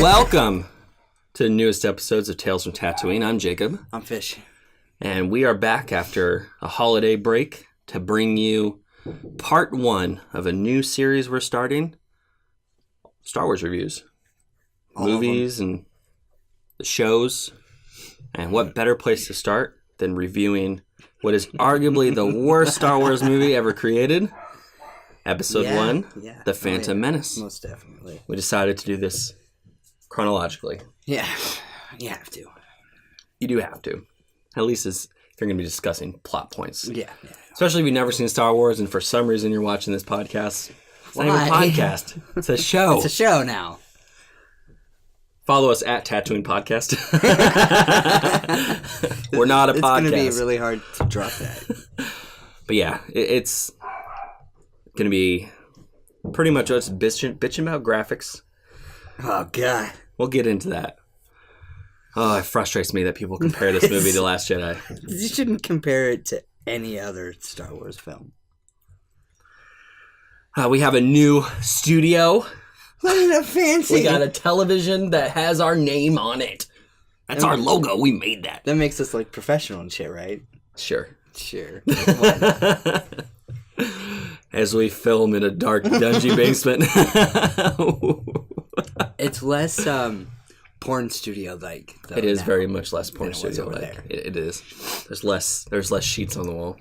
Welcome to the newest episodes of Tales from Tatooine. I'm Jacob. I'm Fish. And we are back after a holiday break to bring you part one of a new series we're starting. Star Wars reviews. Movies and the shows. And what better place to start than reviewing what is arguably the worst Star Wars movie ever created. Episode 1, The Phantom Menace. Most definitely. We decided to do this chronologically. Yeah, you have to. You do have to. At least if you're going to be discussing plot points. Yeah. Especially if you've never seen Star Wars and for some reason you're watching this podcast. It's not even a podcast. It's a show. It's a show now. Follow us at Tatooine Podcast. We're not a podcast. It's going to be really hard to drop that. But yeah, it's going to be pretty much us bitching about graphics. Oh, God. We'll get into that. Oh, it frustrates me that people compare this movie to Last Jedi. You shouldn't compare it to any other Star Wars film. We have a new studio. Look at that fancy. We got a television that has our name on it. That's our logo. We made that. That makes us like professional and shit, right? Sure. As we film in a dark, dungy basement. It's less porn studio like. It is very much less porn studio like. It is. There's less sheets on the wall.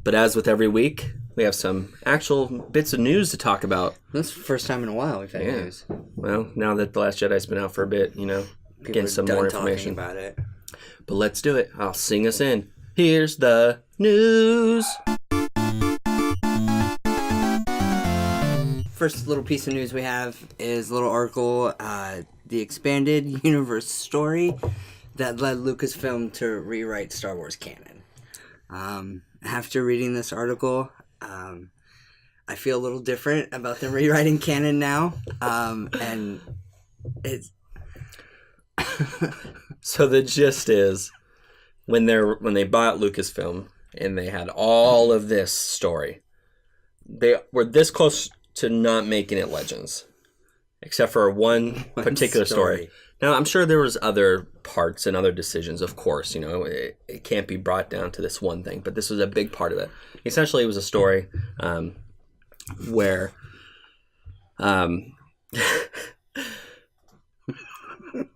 But as with every week, we have some actual bits of news to talk about. This is the first time in a while we've had news. Well, now that The Last Jedi's been out for a bit, people getting some more information about it. But let's do it. I'll sing us in. Here's the news. First little piece of news we have is a little article, the expanded universe story that led Lucasfilm to rewrite Star Wars canon. After reading this article, I feel a little different about them rewriting canon now, and it's... So the gist is, when they bought Lucasfilm and they had all of this story, they were this close to not making it Legends, except for one particular story. Now, I'm sure there was other parts and other decisions, of course. It can't be brought down to this one thing, but this was a big part of it. Essentially, it was a story where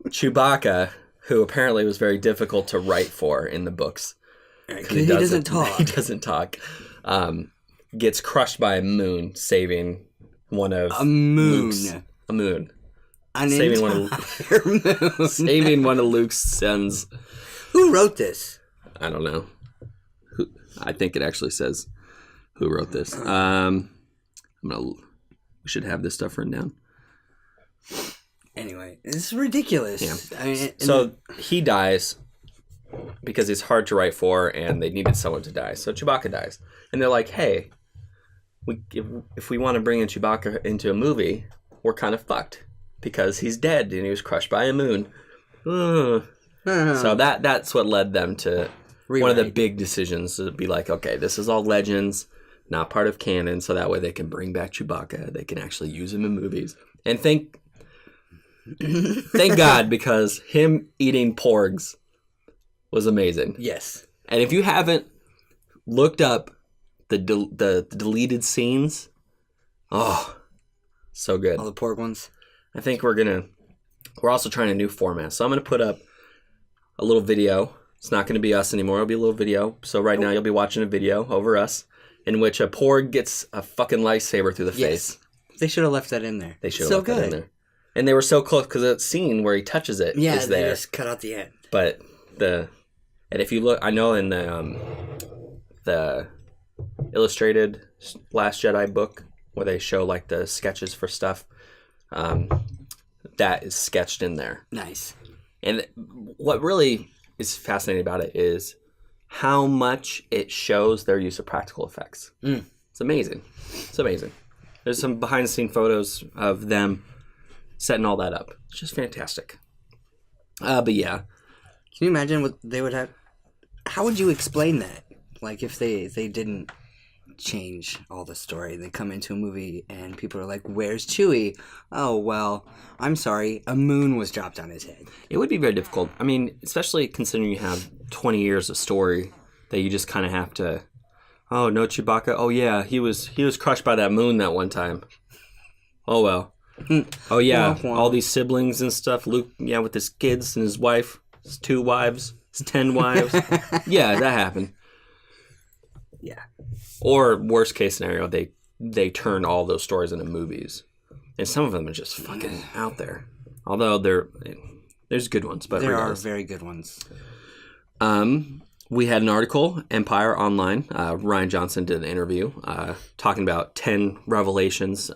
Chewbacca, who apparently was very difficult to write for in the books, he doesn't talk. He doesn't talk. Gets crushed by a moon, saving one of Luke's... A moon. Saving one of Luke's sons. Who wrote this? I don't know. I think it actually says who wrote this. We should have this stuff written down. Anyway, this is ridiculous. Yeah. So he dies because he's hard to write for, and they needed someone to die. So Chewbacca dies, and they're like, "Hey, if we want to bring in Chewbacca into a movie, we're kind of fucked because he's dead and he was crushed by a moon." So that's what led them to one of the big decisions to be like, "Okay, this is all Legends, not part of canon." So that way they can bring back Chewbacca. They can actually use him in movies, and thank God, because him eating porgs was amazing. Yes. And if you haven't looked up the deleted scenes, so good. All the porg ones. I think we're also trying a new format. So I'm going to put up a little video. It's not going to be us anymore. It'll be a little video. So right now you'll be watching a video over us in which a porg gets a fucking lightsaber through the face. They should have left that in there. They should have left that in there. And they were so close because that scene where he touches it is there. They just cut out the end. But and if you look, I know in the illustrated Last Jedi book where they show like the sketches for stuff, that is sketched in there. Nice. And what really is fascinating about it is how much it shows their use of practical effects. It's amazing. There's some behind the scene photos of them setting all that up. It's just fantastic. But yeah. Can you imagine what they would have? How would you explain that? Like if they didn't change all the story. They come into a movie and people are like, "Where's Chewie?" Oh well, I'm sorry, a moon was dropped on his head. It would be very difficult. I mean, especially considering you have 20 years of story that you just kind of have to. Oh no, Chewbacca. Oh yeah, he was crushed by that moon that one time. Oh well. Oh yeah, all these siblings and stuff. Luke, yeah, with his kids and his wife, his 2 wives, his 10 wives. Yeah, that happened. Yeah. Or worst case scenario, they turn all those stories into movies, and some of them are just fucking out there. Although there's good ones, but there are very good ones. We had an article, Empire Online. Rian Johnson did an interview talking about 10 revelations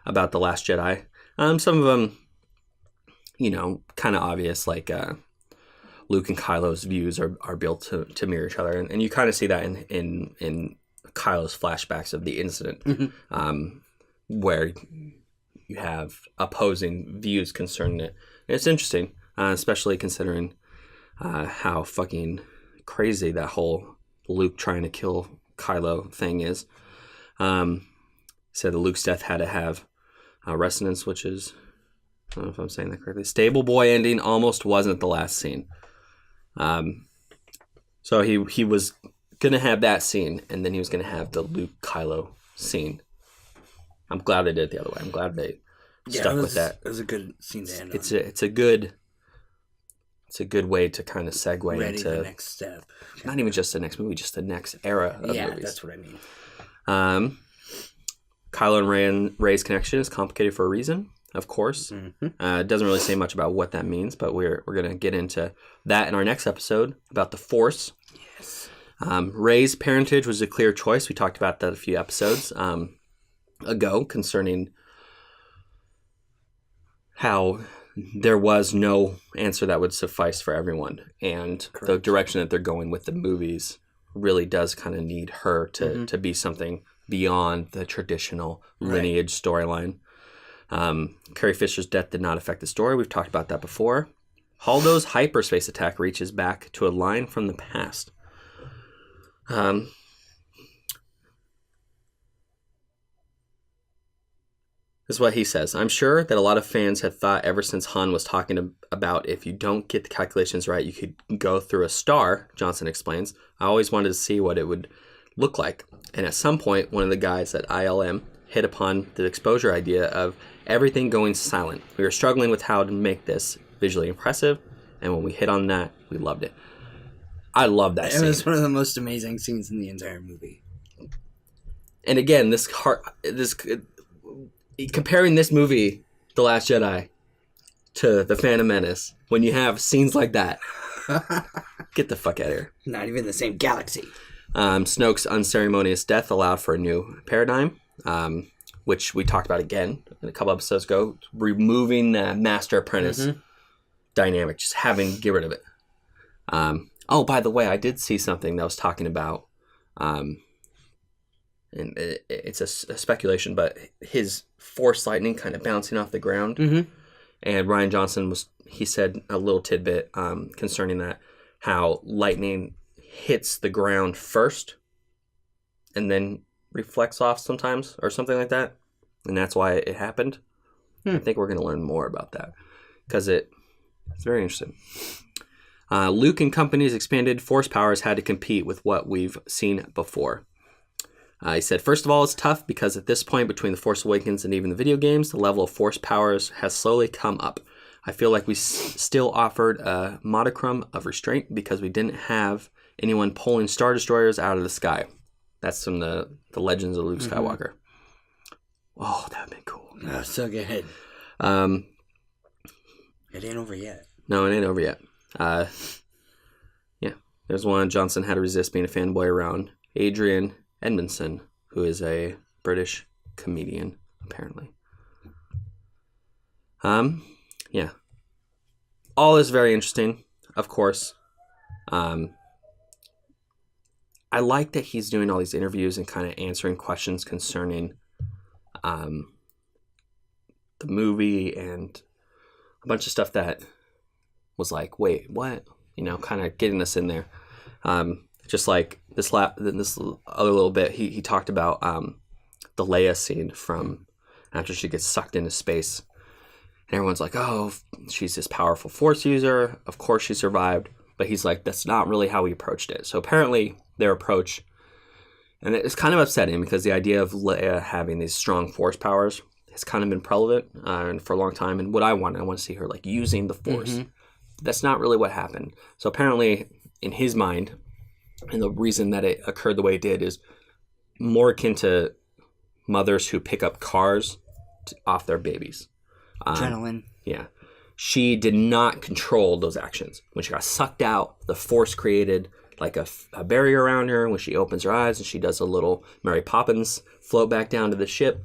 about The Last Jedi. Some of them, kind of obvious, like Luke and Kylo's views are built to mirror each other. And you kind of see that in Kylo's flashbacks of the incident, where you have opposing views concerning it. And it's interesting, especially considering how fucking crazy that whole Luke trying to kill Kylo thing is. Said that Luke's death had to have resonance, which is, I don't know if I'm saying that correctly. Stable boy ending almost wasn't the last scene. So he was gonna have that scene, and then he was gonna have the Luke Kylo scene. I'm glad they did it the other way. I'm glad they stuck with that. It was a good scene to end on. It's a good way to kind of segue into the next step. Not even just the next movie, just the next era of movies. Yeah, that's what I mean. Kylo and Rey's connection is complicated for a reason, of course. Mm-hmm. It doesn't really say much about what that means, but we're going to get into that in our next episode about the Force. Yes. Rey's parentage was a clear choice. We talked about that a few episodes ago concerning how there was no answer that would suffice for everyone. And correct. The direction that they're going with the movies really does kind of need her to be something beyond the traditional lineage storyline. Carrie Fisher's death did not affect the story. We've talked about that before. Holdo's hyperspace attack reaches back to a line from the past. This is what he says. I'm sure that a lot of fans had thought ever since Han was talking about if you don't get the calculations right, you could go through a star, Johnson explains. I always wanted to see what it would look like. And at some point, one of the guys at ILM hit upon the exposure idea of everything going silent. We were struggling with how to make this visually impressive, and when we hit on that, we loved it. I love that scene. It was one of the most amazing scenes in the entire movie. And again, comparing this movie, The Last Jedi, to The Phantom Menace, when you have scenes like that, get the fuck out of here. Not even the same galaxy. Snoke's unceremonious death allowed for a new paradigm, which we talked about again a couple episodes ago, removing the master-apprentice dynamic, just get rid of it. Oh, by the way, I did see something that was talking about, and it's a speculation, but his Force lightning kind of bouncing off the ground. And Rian Johnson he said a little tidbit concerning that, how lightning hits the ground first and then reflects off sometimes or something like that. And that's why it happened. I think we're going to learn more about that because it's very interesting. Luke and company's expanded Force powers had to compete with what we've seen before. He said, first of all, it's tough because at this point between The Force Awakens and even the video games, the level of Force powers has slowly come up. I feel like we still offered a modicum of restraint because we didn't have anyone pulling Star Destroyers out of the sky. That's from the Legends of Luke Skywalker. Oh, that would have been cool. Oh, so good. It ain't over yet. No, it ain't over yet. Yeah, there's one. Johnson had to resist being a fanboy around Adrian Edmondson, who is a British comedian, apparently. Yeah. All is very interesting, of course. I like that he's doing all these interviews and kind of answering questions concerning the movie and a bunch of stuff that was like, wait, what? Kind of getting us in there. just like this other little bit, he talked about the Leia scene from after she gets sucked into space. And everyone's like, oh, she's this powerful Force user. Of course she survived. But he's like, that's not really how we approached it. So apparently their approach, and it's kind of upsetting because the idea of Leia having these strong Force powers has kind of been prevalent and for a long time. And what I want to see her like using the Force. Mm-hmm. That's not really what happened. So apparently in his mind, and the reason that it occurred the way it did is more akin to mothers who pick up cars off their babies. Adrenaline. Yeah. She did not control those actions. When she got sucked out, the Force created like a barrier around her. When she opens her eyes and she does a little Mary Poppins float back down to the ship,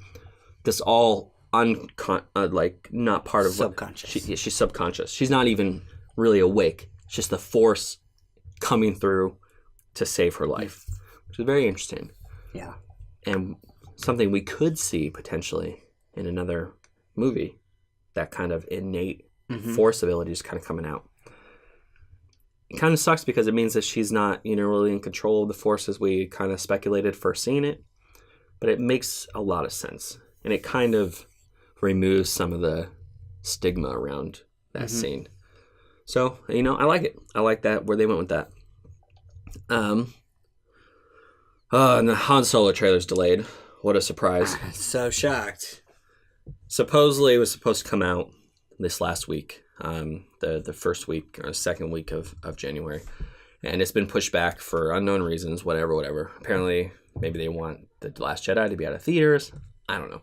this all not part of subconscious. She's subconscious. She's not even really awake. It's just the Force coming through to save her life, which is very interesting. Yeah. And something we could see potentially in another movie, that kind of innate Force ability is kind of coming out. It kind of sucks because it means that she's not, really in control of the Force as we kind of speculated first seeing it, but it makes a lot of sense. And it kind of removes some of the stigma around that scene. So, I like it. I like that, where they went with that. And the Han Solo trailer's delayed. What a surprise. So shocked. Supposedly it was supposed to come out this last week, the first week or second week of January. And it's been pushed back for unknown reasons, whatever. Apparently, maybe they want The Last Jedi to be out of theaters. I don't know.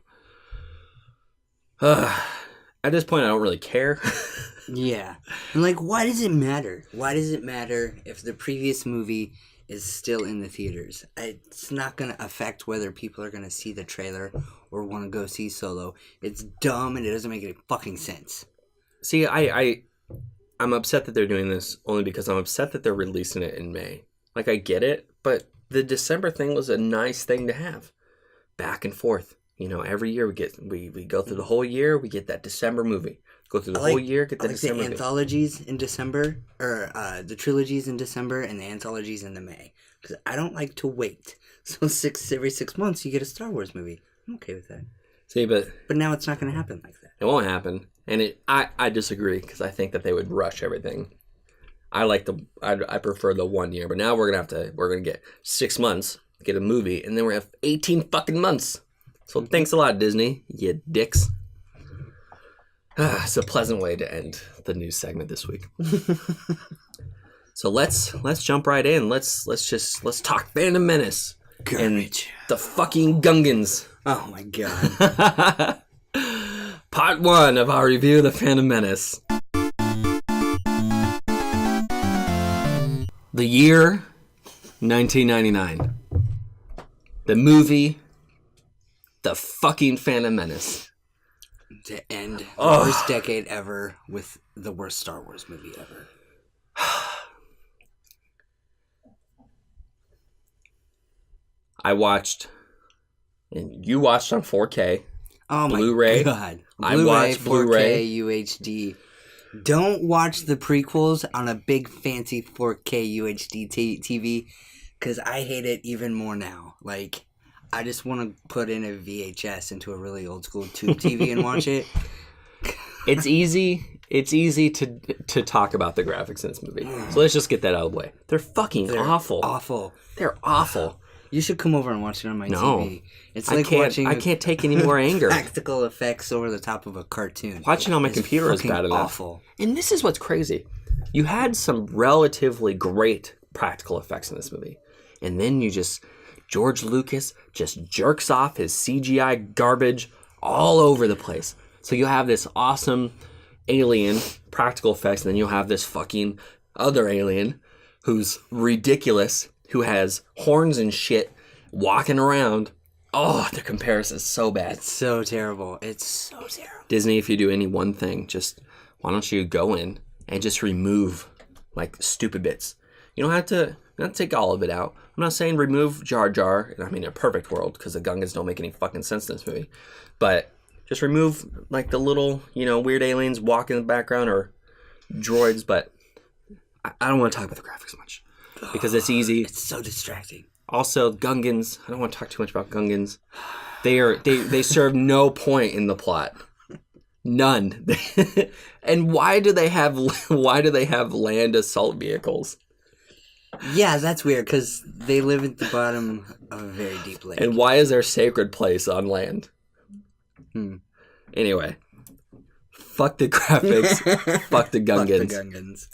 At this point, I don't really care. Yeah. And why does it matter? Why does it matter if the previous movie is still in the theaters? It's not going to affect whether people are going to see the trailer or want to go see Solo. It's dumb and it doesn't make any fucking sense. See, I'm upset that they're doing this only because I'm upset that they're releasing it in May. I get it, but the December thing was a nice thing to have. Back and forth. Every year we go through the whole year, we get that December movie. Go through the whole year, get that December movie. The anthologies in December, or the trilogies in December, and the anthologies in the May. Because I don't like to wait. So every 6 months you get a Star Wars movie. I'm okay with that. See, but now it's not going to happen like that. It won't happen, and I disagree because I think that they would rush everything. I prefer the 1 year, but now we're gonna get 6 months to get a movie, and then we're gonna have 18 fucking months. So thanks a lot, Disney, you dicks. It's a pleasant way to end the news segment this week. So let's jump right in. Let's talk Phantom Menace. Garbage. And the fucking Gungans. Oh my god. Part 1 of our review of the Phantom Menace. The year 1999. The movie, The fucking Phantom Menace. To end the worst decade ever with the worst Star Wars movie ever. I watched, and you watched on 4K. Oh Blu-ray. My god. I watched Blu-ray. 4K UHD. Don't watch the prequels on a big fancy 4K UHD TV because I hate it even more now. I just want to put in a VHS into a really old school tube TV and watch it. It's easy to talk about the graphics in this movie. So let's just get that out of the way. They're awful. Awful. They're awful. You should come over and watch it on my TV. It's like watching. I can't take any more anger. Practical effects over the top of a cartoon. Watching on my computer is bad enough. Awful. And this is what's crazy. You had some relatively great practical effects in this movie, and then George Lucas just jerks off his CGI garbage all over the place. So you have this awesome alien practical effects, and then you'll have this fucking other alien who's ridiculous, who has horns and shit walking around. Oh, the comparison is so bad. It's so terrible. It's so terrible. Disney, if you do any one thing, why don't you go in and just remove stupid bits. You don't have to take all of it out. I'm not saying remove Jar Jar. I mean, in a perfect world, because the Gungans don't make any fucking sense in this movie. But just remove the little, weird aliens walking in the background or droids. But I don't want to talk about the graphics much. because it's easy. It's so distracting. Also, Gungans. I don't want to talk too much about Gungans. They serve no point in the plot. None. And why do they have land assault vehicles? Yeah, that's weird because they live at the bottom of a very deep lake. And why is there a sacred place on land? Anyway, fuck the graphics. Fuck the Gungans. Fuck the Gungans.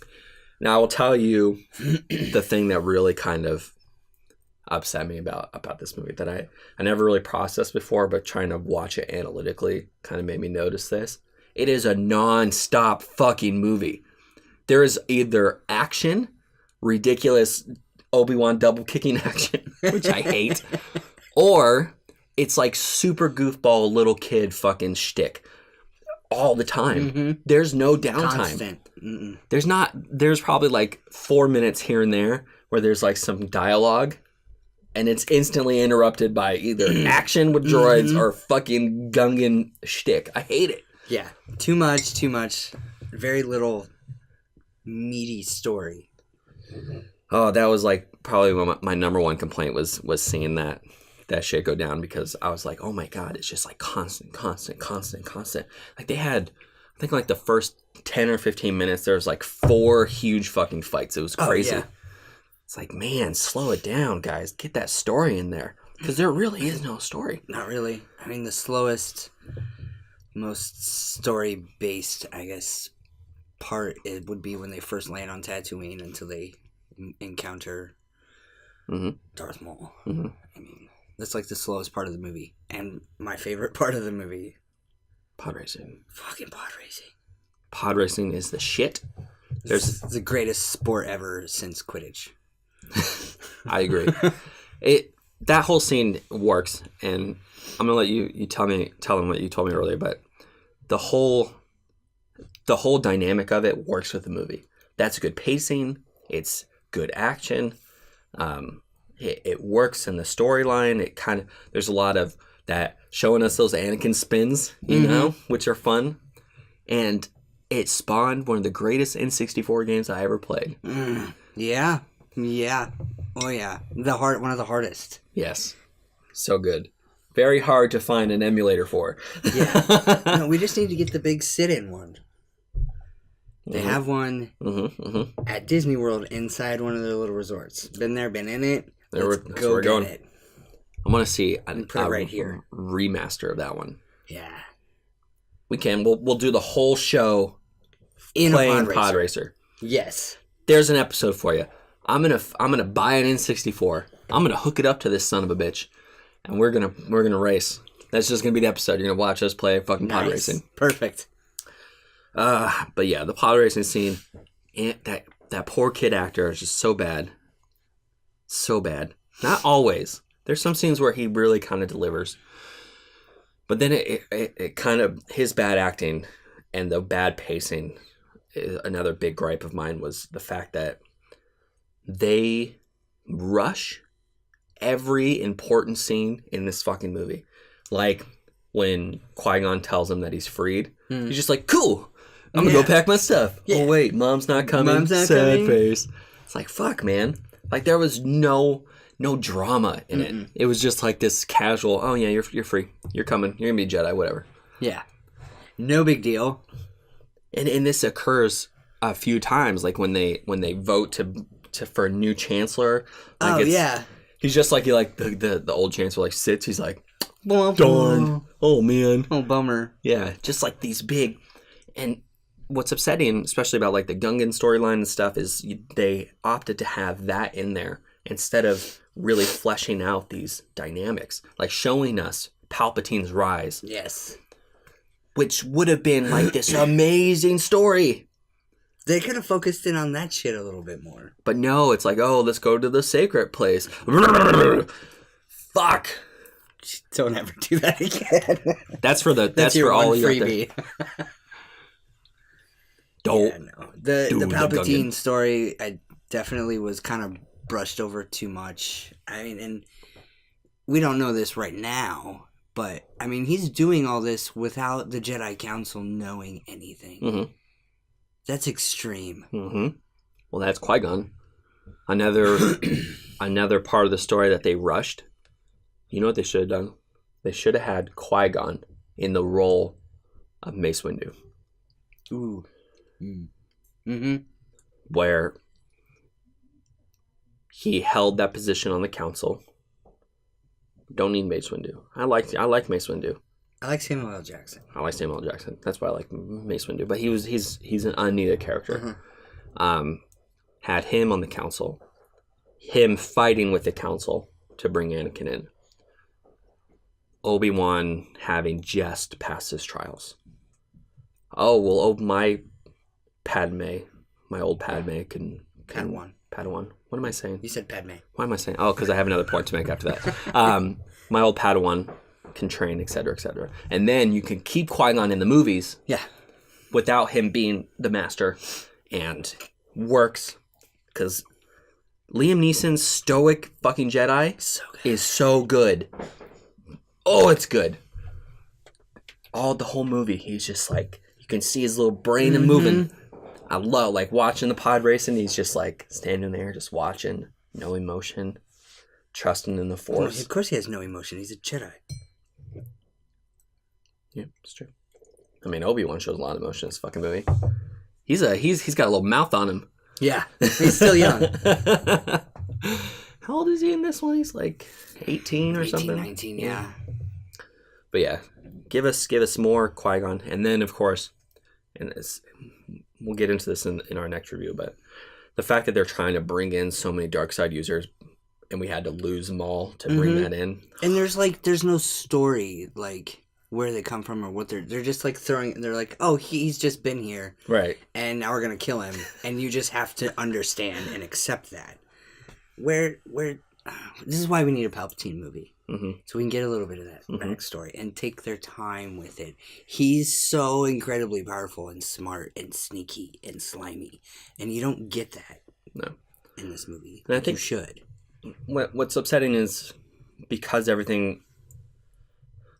Now I will tell you the thing that really kind of upset me about this movie that I never really processed before, but trying to watch it analytically kind of made me notice this. It is a non-stop fucking movie. There is either action, ridiculous Obi-Wan double kicking action, which I hate, or it's like super goofball little kid fucking shtick all the time. Mm-hmm. There's no downtime. There's probably like 4 minutes here and there where there's like some dialogue, and it's instantly interrupted by either action with droids or fucking Gungan shtick. I hate it. Yeah, too much. Very little meaty story. Oh, that was like probably my number one complaint was seeing that shit go down, because I was like, oh my god, it's just like constant. Like they had, I think like the first 10 or 15 minutes, there was like 4 huge fucking fights. It was crazy. Oh, yeah. It's like, man, slow it down, guys. Get that story in there. Because there really is no story. Not really. I mean, the slowest, most story-based, I guess, part it would be when they first land on Tatooine until they encounter Darth Maul. Mm-hmm. I mean, that's like the slowest part of the movie. And my favorite part of the movie. Pod racing. Fucking pod racing. Pod racing is the shit. It's the greatest sport ever since Quidditch. I agree. That whole scene works, and I'm gonna let you tell them what you told me earlier, but the whole dynamic of it works with the movie. That's good pacing. It's good action. It works in the storyline. It kind of, there's a lot of that showing us those Anakin spins, you know, which are fun, and it spawned one of the greatest N64 games I ever played. Yeah. Oh yeah, one of the hardest. Yes, so good. Very hard to find an emulator for. Yeah, no, we just need to get the big sit-in one. They have one at Disney World inside one of their little resorts. Been there, been in it. Let's go get it. I'm gonna see a right here remaster of that one. Yeah, we can. We'll do the whole show in playing Pod Racer. Yes, there's an episode for you. I'm gonna buy an N64. I'm gonna hook it up to this son of a bitch, and we're gonna race. That's just gonna be the episode. You're gonna watch us play fucking pod racing. Perfect. But yeah, the pod racing scene, and that poor kid actor is just so bad. So bad. Not always. There's some scenes where he really kind of delivers, but then it kind of, his bad acting and the bad pacing. Another big gripe of mine was the fact that they rush every important scene in this fucking movie. Like when Qui-Gon tells him that he's freed, he's just like, cool, I'm gonna go pack my stuff. Yeah. Oh wait, mom's not coming. Sad face. It's like, fuck, man. Like there was no drama in it. It was just like this casual, oh yeah, you're free. You're coming. You're gonna be a Jedi, whatever. Yeah. No big deal. And this occurs a few times, like when they vote to for a new chancellor. Like he's just like the old chancellor like sits. He's like, darn, oh man, oh bummer. Yeah, just like these big. And what's upsetting, especially about like the Gungan storyline and stuff, is they opted to have that in there instead of really fleshing out these dynamics, like showing us Palpatine's rise. Yes, which would have been like this amazing story. They could have focused in on that shit a little bit more. But no, it's like, oh, let's go to the sacred place. Fuck. Don't ever do that again. That's for all you freebie. Don't. Yeah, no. The Palpatine story, I definitely was kind of brushed over too much. I mean, and we don't know this right now, but I mean, he's doing all this without the Jedi Council knowing anything. Mm-hmm. That's extreme. Mm-hmm. Well, that's Qui-Gon. Another part of the story that they rushed. You know what they should have done? They should have had Qui-Gon in the role of Mace Windu. Ooh. Mm-hmm. Where he held that position on the council. Don't need Mace Windu. I like Mace Windu. I like Samuel L. Jackson. I like Samuel L. Jackson. That's why I like Mace Windu. But he's an unneeded character. Had him on the council. Him fighting with the council to bring Anakin in. Obi-Wan having just passed his trials. Oh, well, my Padme, my old Padme can Padawan. What am I saying? You said Padme. Why am I saying? Oh, because I have another point to make after that. My old Padawan can train, etc., etc. And then you can keep Qui-Gon in the movies. Yeah. Without him being the master, and works because Liam Neeson's stoic fucking Jedi is so good. Oh, it's good. The whole movie, he's just like, you can see his little brain moving. I love like watching the pod racing. He's just like standing there, just watching, no emotion, trusting in the Force. Well, of course, he has no emotion. He's a Jedi. Yeah, it's true. I mean, Obi-Wan shows a lot of emotion in this fucking movie. He's got a little mouth on him. Yeah, he's still young. How old is he in this one? He's like 18 or something. 19, yeah. But yeah, give us more Qui-Gon, and then of course, and we'll get into this in our next review. But the fact that they're trying to bring in so many dark side users, and we had to lose them all to bring that in, and there's no story like where they come from or what they're just like throwing. They're like, oh, he's just been here, right? And now we're gonna kill him, and you just have to understand and accept that. This is why we need a Palpatine movie. So we can get a little bit of that backstory and take their time with it. He's so incredibly powerful and smart and sneaky and slimy, and you don't get that in this movie. And I think you should. What's upsetting is because everything.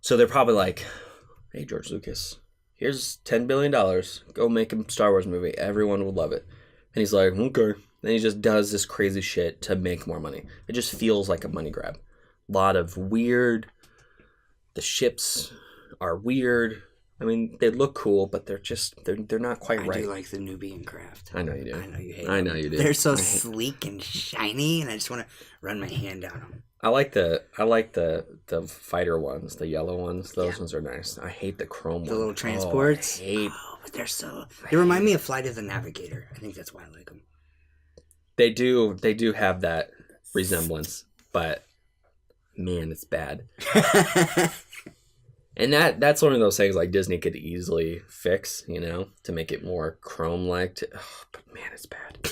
So they're probably like, "Hey, George Lucas, here's $10 billion. Go make a Star Wars movie. Everyone would love it." And he's like, "Okay." Then he just does this crazy shit to make more money. It just feels like a money grab. A lot of weird. The ships are weird. I mean, they look cool, but they're not quite right. I do like the Nubian craft. I know you do. I know you hate I know you do. They're so sleek and shiny, and I just want to run my hand down them. I like the fighter ones, the yellow ones. Those ones are nice. I hate the chrome ones. The little transports. But they remind me of Flight of the Navigator. I think that's why I like them. They do have that resemblance, but man, it's bad. And that's one of those things like Disney could easily fix, to make it more chrome-like. But man, it's bad.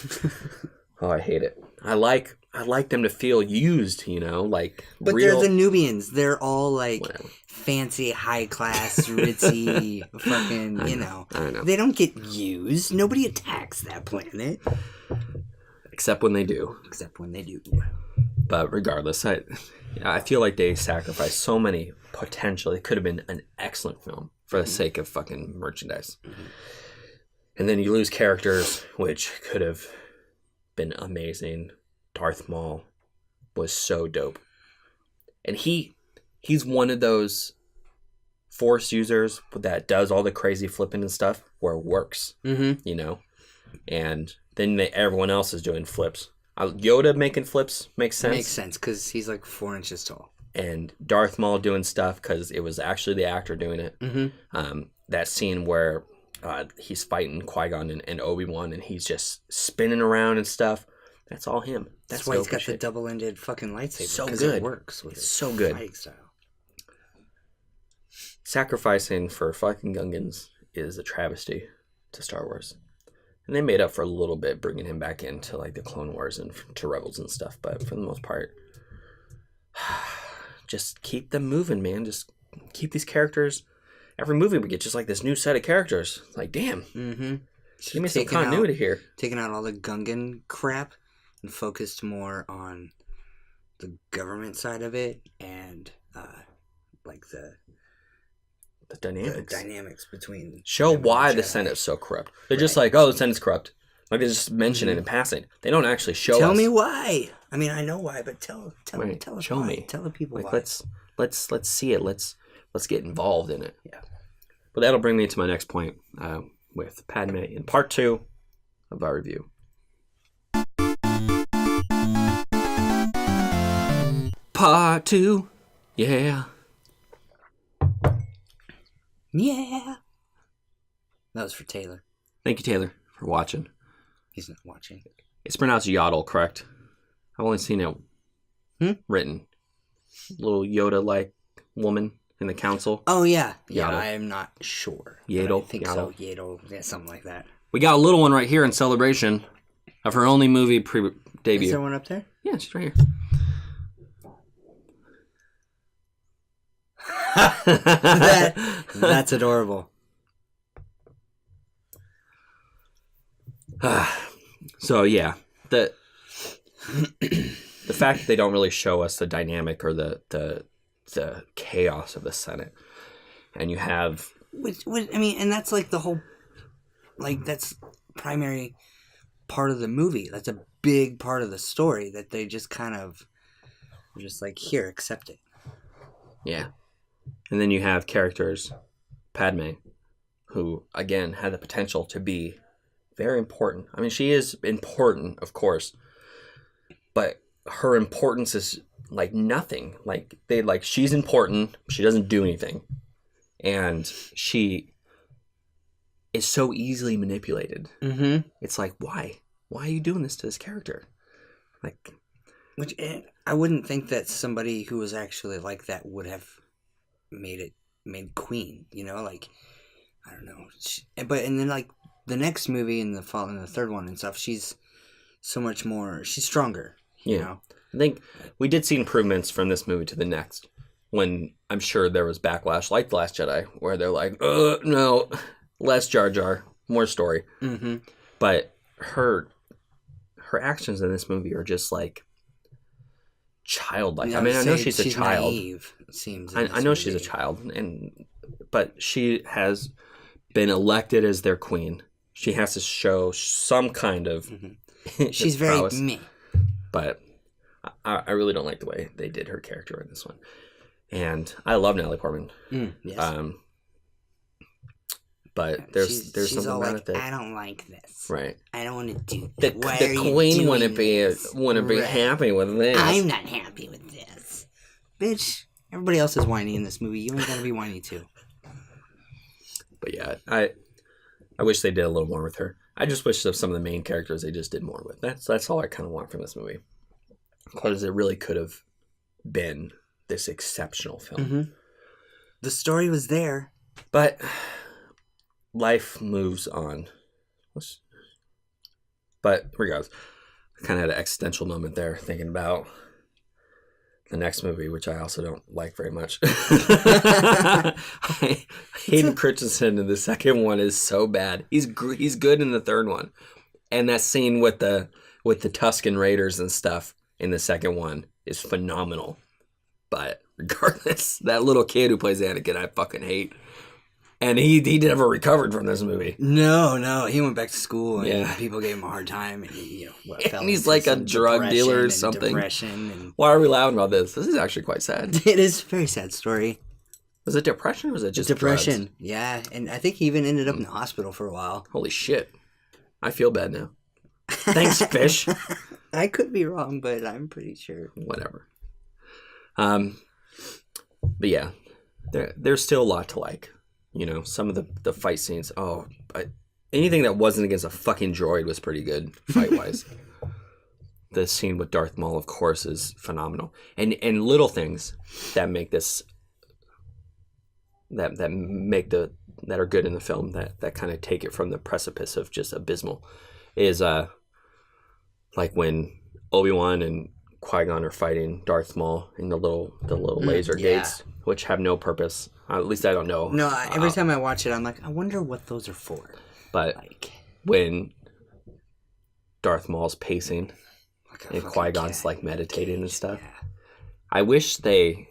I hate it. I like them to feel used, like. But real... they're the Nubians. They're all like fancy, high class, ritzy, fucking. I know. They don't get used. Nobody attacks that planet. Except when they do. But regardless, I feel like they sacrificed so many potential. It could have been an excellent film for the sake of fucking merchandise. And then you lose characters, which could have been amazing. Darth Maul was so dope. And he's one of those Force users that does all the crazy flipping and stuff where it works, And then everyone else is doing flips. Yoda making flips makes sense. Makes sense because he's like 4 inches tall. And Darth Maul doing stuff because it was actually the actor doing it. That scene where he's fighting Qui-Gon and Obi-Wan and he's just spinning around and stuff. That's all him. That's why he's got the double-ended fucking lightsaber. So good. It works with it's so good. Fighting style. Sacrificing for fucking Gungans is a travesty to Star Wars. And they made up for a little bit bringing him back into like the Clone Wars and to Rebels and stuff. But for the most part, just keep them moving, man. Just keep these characters. Every movie we get just like this new set of characters. Like, damn. Give me some continuity here. Taking out all the Gungan crap and focused more on the government side of it and like the dynamics. The dynamics between show why the Senate's so corrupt. They're just like, oh, the Senate's corrupt. Like they just mention it in passing. They don't actually show us. Tell me why. I mean, I know why, but tell us show why. me. Tell the people like, why. Let's see it. Let's get involved in it. Yeah. But that'll bring me to my next point with Padme in part 2 of our review. Part 2. Yeah. Yeah. That was for Taylor. Thank you, Taylor, for watching. He's not watching. It's pronounced Yaddle, correct? I've only seen it written. Little Yoda-like woman in the council. Oh, yeah. Yeah, Yaddle. I am not sure. Yaddle. I think so. Yaddle. Yeah, something like that. We got a little one right here in celebration of her only movie debut. Is there one up there? Yeah, she's right here. That's adorable. So yeah, the fact that they don't really show us the dynamic or the chaos of the Senate, and you have, Which I mean, and that's like the whole, like that's primary part of the movie. That's a big part of the story that they just kind of, just like here, accept it. yeah, and then you have characters, Padme, who again had the potential to be very important. I mean, she is important, of course, but her importance is like nothing. She's important. She doesn't do anything, and she is so easily manipulated. Mm-hmm. It's like, why? Why are you doing this to this character? Like, Which I wouldn't think that somebody who was actually like that would have made Queen. You know, like I don't know. And then like the next movie and the third one and stuff, she's so much more. She's stronger. You know. I think we did see improvements from this movie to the next. When I'm sure there was backlash, like The Last Jedi, where they're like, no, less Jar Jar, more story. Mm-hmm. But her actions in this movie are just like childlike. I mean, I know she's a child. Naive, it seems. I know she's a child, but she has been elected as their queen. She has to show some kind of. Mm-hmm. She's very meh. But I really don't like the way they did her character in this one, and I love Natalie Portman. Yes. But there's she's something all about like, it that I don't like this. right. I don't want to do The this. The queen wouldn't be happy with this. I'm not happy with this, bitch. Everybody else is whiny in this movie. You ain't gotta be whiny too. But yeah, I wish they did a little more with her. I just wish of some of the main characters they just did more with. That's all I kind of want from this movie, because it really could have been this exceptional film. Mm-hmm. The story was there, but life moves on. But regardless, I kind of had an existential moment there thinking about the next movie, which I also don't like very much. Hayden Christensen in the second one is so bad. He's good in the third one, and that scene with the Tusken Raiders and stuff in the second one is phenomenal. But regardless, that little kid who plays Anakin, I fucking hate. And he never recovered from this movie. No, he went back to school and people gave him a hard time, and he, and he's like a drug dealer or something. Why are we laughing about this? This is actually quite sad. It is a very sad story. Was it depression or was it just depression? Drugs? Yeah, and I think he even ended up in the hospital for a while. Holy shit. I feel bad now. Thanks, fish. I could be wrong, but I'm pretty sure. Whatever. But yeah, there's still a lot to like. You know, some of the fight scenes. Anything that wasn't against a fucking droid was pretty good fight-wise. The scene with Darth Maul, of course, is phenomenal. And little things that make this that are good in the film that kind of take it from the precipice of just abysmal is like when Obi-Wan and Qui-Gon are fighting Darth Maul in the little laser gates, which have no purpose. At least I don't know. No, every time I watch it, I'm like, I wonder what those are for. But when Darth Maul's pacing and Qui-Gon's like meditating and stuff, I wish they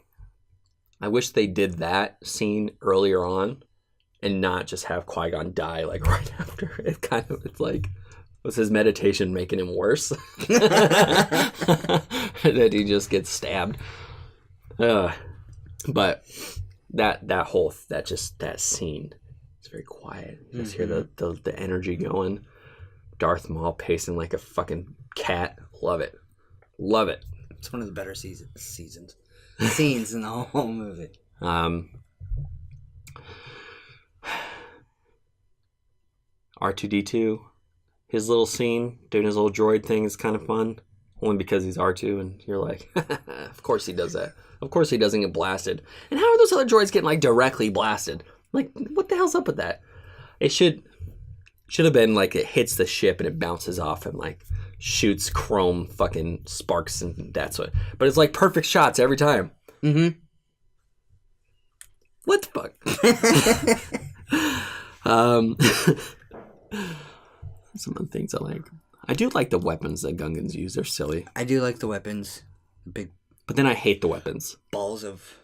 did that scene earlier on and not just have Qui-Gon die like right after. It's like, Was his meditation making him worse? That he just gets stabbed. But that scene, it's very quiet. You just hear the energy going. Darth Maul pacing like a fucking cat. Love it. It's one of the better scenes in the whole movie. R2-D2, his little scene doing his little droid thing is kind of fun. Only because he's R2 and you're like, of course he does that. Of course he doesn't get blasted. And how are those other droids getting like directly blasted? Like, what the hell's up with that? It should have been like it hits the ship and it bounces off and like shoots chrome fucking sparks and that's what. But it's like perfect shots every time. Mm-hmm. What the fuck? Some of the things I like. I do like the weapons that Gungans use. They're silly. I do like the weapons. Big. But then I hate the weapons. Balls of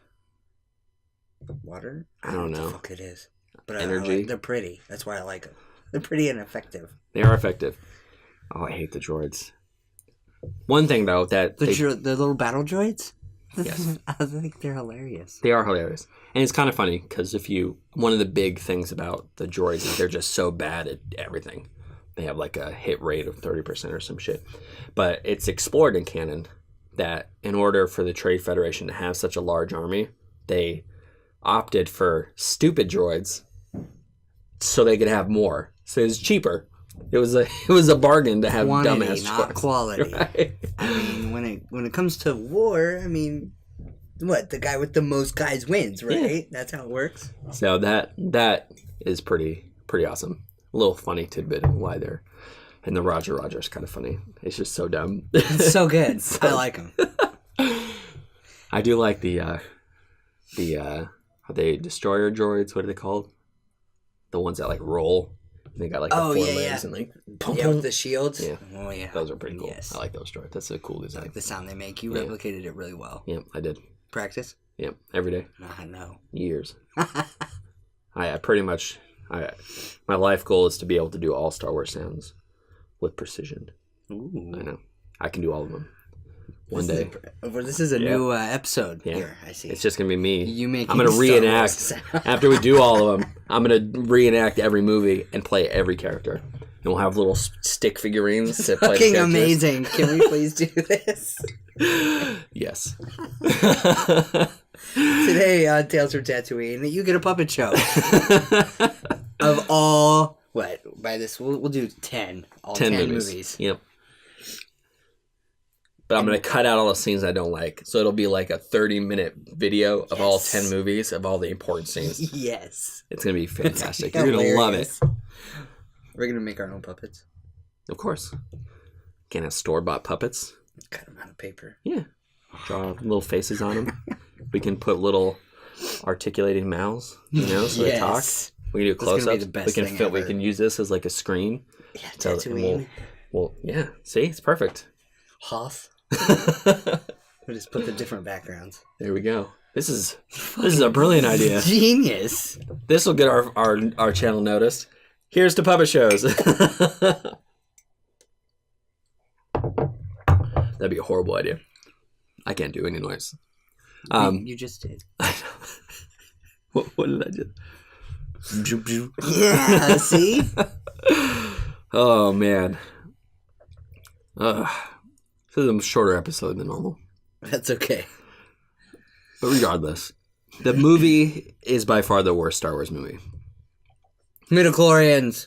water? I don't know. What the fuck it is. But energy. They're pretty. That's why I like them. They're pretty and effective. They are effective. Oh, I hate the droids. One thing, though, that... The little battle droids? Yes. I think they're hilarious. They are hilarious. And it's kind of funny, because one of the big things about the droids is they're just so bad at everything. They have like a hit rate of 30% or some shit. But it's explored in canon that in order for the Trade Federation to have such a large army, they opted for stupid droids so they could have more. So it was cheaper. It was a bargain to have quantity, dumbass not droids. Quality. Right? I mean, when it comes to war, I mean, what, the guy with the most guys wins, right? Yeah. That's how it works. So that is pretty awesome. A little funny tidbit of why they're... And the Roger is kind of funny. It's just so dumb. It's so good. I like him. I do like the are they destroyer droids? What are they called? The ones that like roll. They got like the four legs and like with the shields. Yeah. Oh yeah. Those are pretty cool. Yes. I like those droids. That's a cool design. I like the sound they make. You replicated it really well. Yeah, I did. Practice? Yeah, every day. I know. Years. I pretty much my life goal is to be able to do all Star Wars sounds with precision. Ooh. I know. I can do all of them. One day. This is a new episode here. I see. It's just going to be me. I'm going to reenact. After we do all of them, I'm going to reenact every movie and play every character. And we'll have little stick figurines to play the fucking amazing. Can we please do this? Yes. Today on Tales from Tatooine, you get a puppet show. Of all... What? By this, we'll do 10. All 10 movies. Yep. But I'm going to cut out all the scenes I don't like. So it'll be like a 30-minute video of all 10 movies of all the important scenes. Yes. It's going to be fantastic. You're going to love it. We're going to make our own puppets. Of course. Can't have store-bought puppets. Cut them out of paper. Yeah. Draw little faces on them. We can put little articulating mouths, so they talk. We can do close-ups. We can use this as like a screen. Yeah, Tatooine. Yeah. See, it's perfect. Hoth. We'll just put the different backgrounds. There we go. This is a brilliant idea. Genius. This will get our channel noticed. Here's to puppet shows. That'd be a horrible idea. I can't do any noise. You just did. What did I do? Yeah, see? Oh, man. This is a shorter episode than normal. That's okay. But regardless, the movie is by far the worst Star Wars movie. Midichlorians.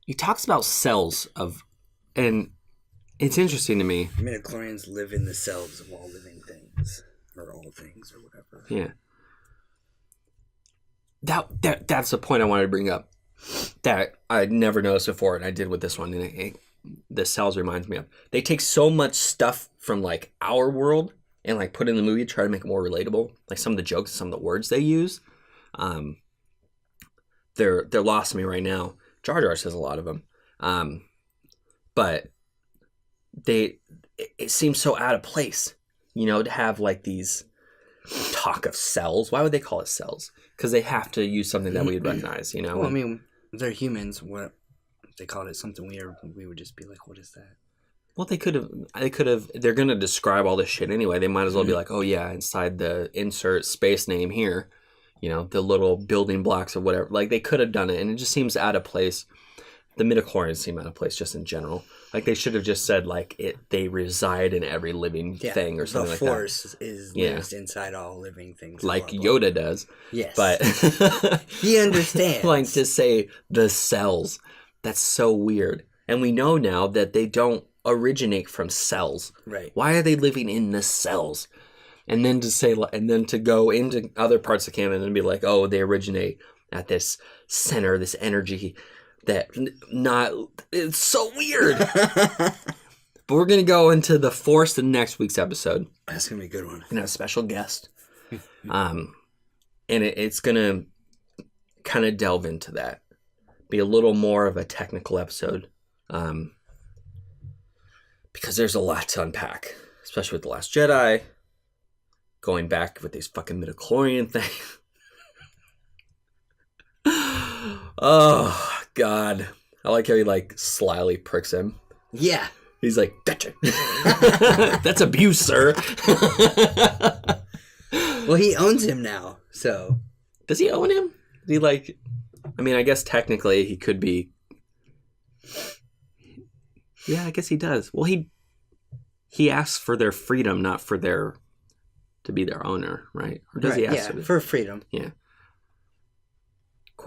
He talks about cells and it's interesting to me. Midichlorians live in the cells of all living things. Or all things, or whatever. Yeah. That's the point I wanted to bring up. That I'd never noticed before, and I did with this one. And the cells reminds me of. They take so much stuff from like our world and like put it in the movie to try to make it more relatable. Like some of the jokes, some of the words they use. They're lost to me right now. Jar Jar says a lot of them. But it seems so out of place. To have like these talk of cells. Why would they call it cells? Because they have to use something that we'd recognize, Well, I mean, they're humans. What if they called it something weird? We would just be like, "What is that?" Well, they could have. They're gonna describe all this shit anyway. They might as well be like, "Oh yeah, inside the insert space name here, the little building blocks or whatever." Like they could have done it, and it just seems out of place. The midichlorians seem out of place just in general. Like they should have just said like they reside in every living thing or something like that. The Force lives inside all living things. Like Yoda does. Yes. But he understands. Like to say the cells. That's so weird. And we know now that they don't originate from cells. Right. Why are they living in the cells? And then to go into other parts of canon and be like, oh, they originate at this center, this energy it's so weird. But we're going to go into the Force in next week's episode. That's going to be a good one. We're going to have a special guest. And it's going to kind of delve into that. Be a little more of a technical episode. Because there's a lot to unpack. Especially with The Last Jedi. Going back with these fucking midichlorian things. Oh, God. I like how he, slyly pricks him. Yeah. He's like, gotcha. That's abuse, sir. Well, he owns him now, so. Does he own him? I guess technically he could be. Yeah, I guess he does. Well, he asks for their freedom, not for to be their owner, right? Or does he ask for freedom? Yeah.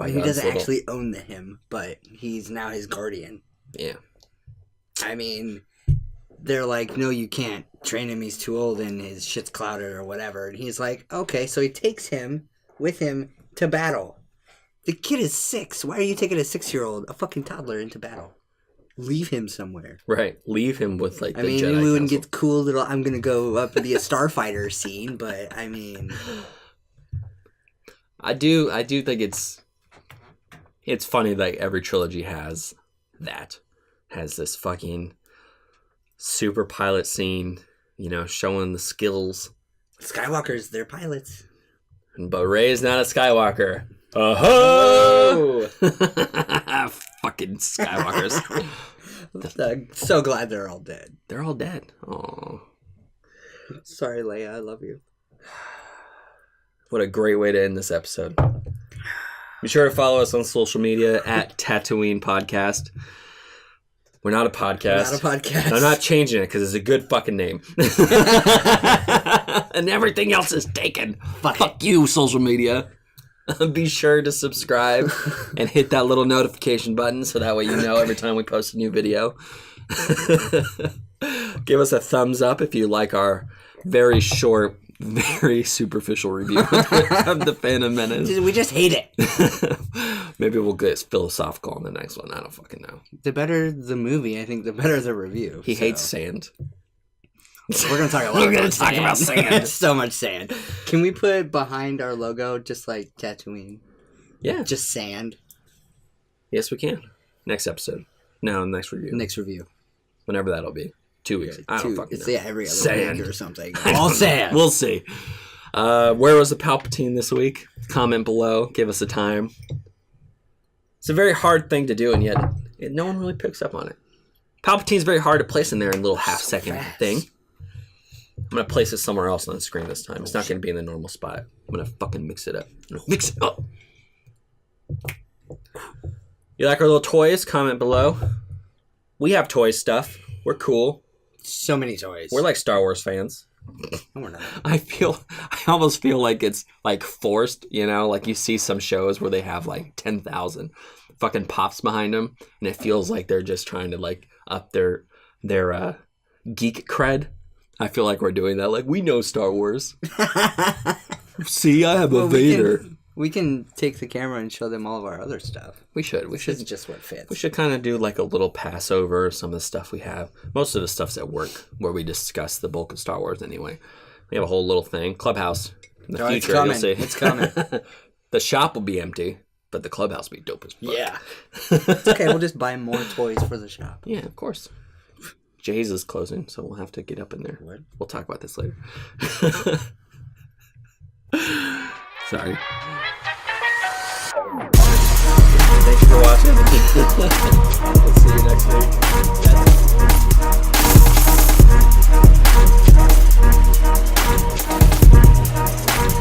He doesn't actually own him, but he's now his guardian. Yeah. I mean, they're like, no, you can't train him. He's too old and his shit's clouded or whatever. And he's like, okay, so he takes him with him to battle. The kid is 6. Why are you taking a 6-year-old, a fucking toddler, into battle? Leave him somewhere. Right. Leave him with the Jedi Council. We wouldn't get the cool little, I'm going to go up and be a starfighter scene, but I mean. I do think it's funny that every trilogy has this fucking super pilot scene, showing the skills. Skywalkers, they're pilots. But Rey's not a Skywalker. Oh! Fucking Skywalkers. I'm so glad they're all dead. They're all dead. Oh. Sorry, Leia. I love you. What a great way to end this episode. Be sure to follow us on social media at Tatooine Podcast. We're not a podcast. Not a podcast. I'm not changing it because it's a good fucking name. And everything else is taken. Fuck you, social media. Be sure to subscribe and hit that little notification button so that way you know every time we post a new video. Give us a thumbs up if you like our very short, very superficial review of the Phantom Menace. We just hate it. Maybe we'll get philosophical on the next one. I don't fucking know. The better the movie, I think, the better the review. He hates sand. We're going to talk a lot We're going to talk about sand. So much sand. Can we put behind our logo just like Tatooine? Yeah. Just sand? Yes, we can. Next episode. No, next review. Next review. Whenever that'll be. 2 weeks. I don't fucking know. Yeah, every other sand. week or something. All sand. We'll see. Where was the Palpatine this week? Comment below. Give us a time. It's a very hard thing to do, and yet no one really picks up on it. Palpatine's very hard to place in there in a little half-second thing. I'm going to place it somewhere else on the screen this time. It's not going to be in the normal spot. I'm going to fucking mix it up. Mix it up. You like our little toys? Comment below. We have toy stuff. We're cool. So many toys. We're like Star Wars fans. No, we're not. I almost feel like it's forced, like you see some shows where they have 10,000 fucking pops behind them, and it feels like they're just trying to up their geek cred. I feel like we're doing that. We know Star Wars. See, I have a Vader. We can take the camera and show them all of our other stuff. We should. This is just what fits. We should kind of do a little Passover of some of the stuff we have. Most of the stuff's at work, where we discuss the bulk of Star Wars anyway. We have a whole little thing. Clubhouse. In the future, it's coming. You'll see. It's coming. The shop will be empty, but the clubhouse will be dope as fuck. Yeah. It's okay. We'll just buy more toys for the shop. Yeah, of course. Jay's is closing, so we'll have to get up in there. What? We'll talk about this later. Sorry.